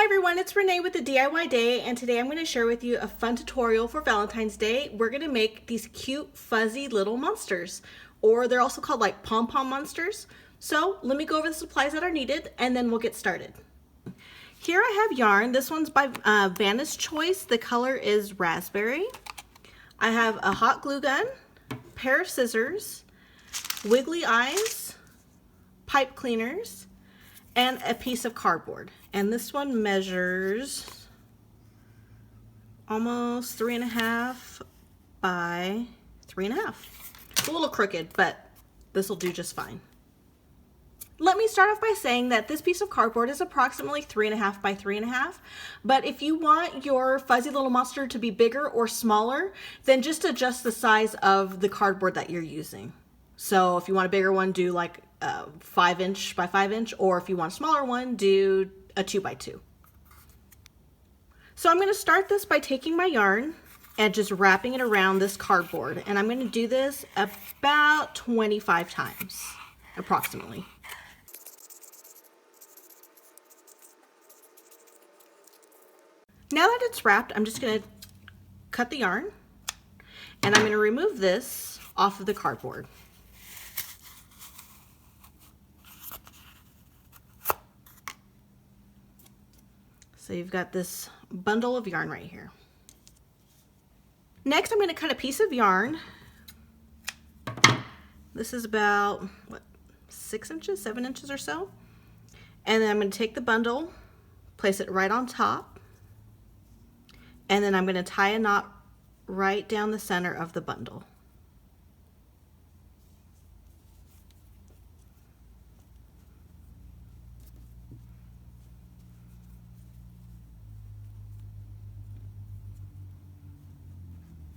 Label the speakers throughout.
Speaker 1: Everyone, it's Renee with the DIY Day, and today I'm going to share with you a fun tutorial for Valentine's Day. We're going to make these cute fuzzy little monsters, or they're also called like Pom Pom monsters. So let me go over the supplies that are needed and then we'll get started. Here I have yarn. This one's by Vanna's Choice. The color is raspberry. I have a hot glue gun, pair of scissors, wiggly eyes, pipe cleaners, and a piece of cardboard. And this one measures almost 3.5 by 3.5. It's a little crooked, but this will do just fine. Let me start off by saying that this piece of cardboard is approximately 3.5 by 3.5, but if you want your fuzzy little monster to be bigger or smaller, then just adjust the size of the cardboard that you're using. So if you want a bigger one, do like 5" by 5", or if you want a smaller one, do a 2 by 2. So I'm going to start this by taking my yarn and just wrapping it around this cardboard, and I'm going to do this about 25 times approximately. Now that it's wrapped, I'm just going to cut the yarn and I'm going to remove this off of the cardboard. So you've got this bundle of yarn right here. Next, I'm going to cut a piece of yarn. This is about, 6 inches, 7 inches or so. And then I'm going to take the bundle, place it right on top. And then I'm going to tie a knot right down the center of the bundle.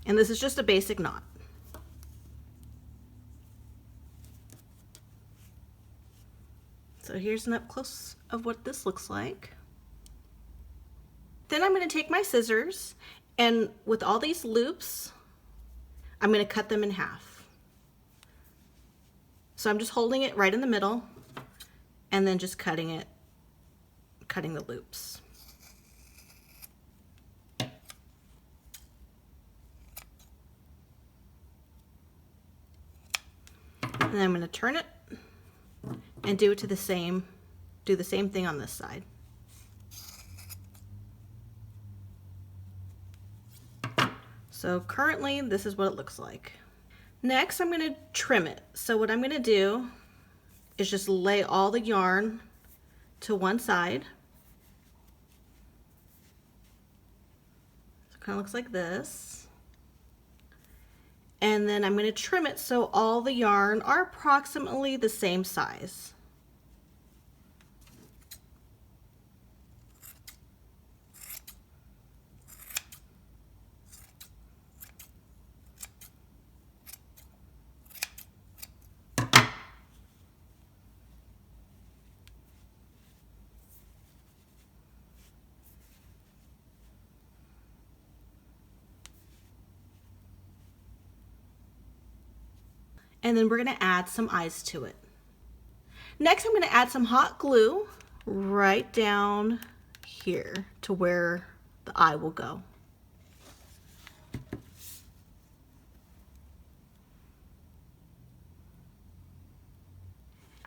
Speaker 1: And this is just a basic knot. So here's an up close of what this looks like. Then I'm going to take my scissors, and with all these loops, I'm going to cut them in half. So I'm just holding it right in the middle and then just cutting the loops. And then I'm going to turn it and do the same thing on this side. So currently this is what it looks like. Next, I'm going to trim it. So what I'm going to do is just lay all the yarn to one side. So it kind of looks like this. And then I'm going to trim it so all the yarn are approximately the same size. And then we're going to add some eyes to it. Next, I'm going to add some hot glue right down here to where the eye will go.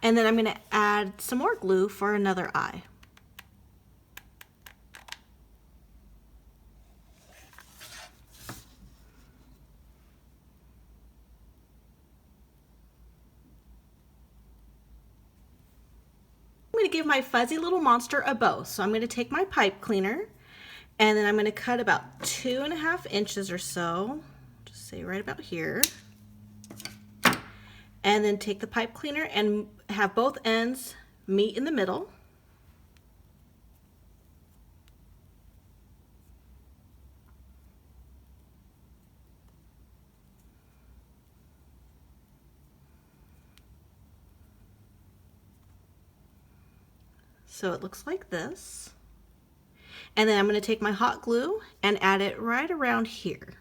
Speaker 1: And then I'm going to add some more glue for another eye. I'm going to give my fuzzy little monster a bow. So I'm going to take my pipe cleaner and then I'm going to cut about 2.5 inches or so, just say right about here. And then take the pipe cleaner and have both ends meet in the middle. So it looks like this. And then I'm going to take my hot glue and add it right around here.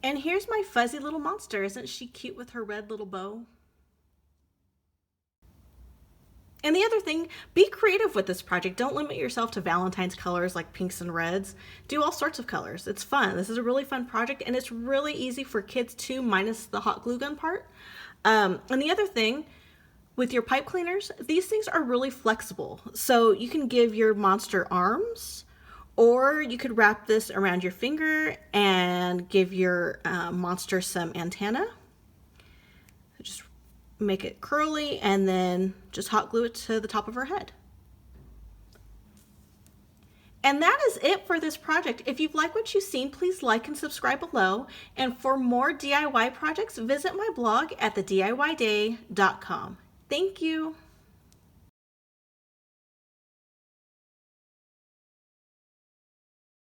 Speaker 1: And here's my fuzzy little monster. Isn't she cute with her red little bow? And the other thing, be creative with this project. Don't limit yourself to Valentine's colors like pinks and reds. Do all sorts of colors. It's fun. This is a really fun project, and it's really easy for kids too, minus the hot glue gun part. And the other thing, with your pipe cleaners, these things are really flexible. So you can give your monster arms, or you could wrap this around your finger and give your monster some antenna. Just make it curly and then just hot glue it to the top of her head. And that is it for this project. If you've liked what you've seen, please like and subscribe below. And for more DIY projects, visit my blog at thediyday.com. Thank you.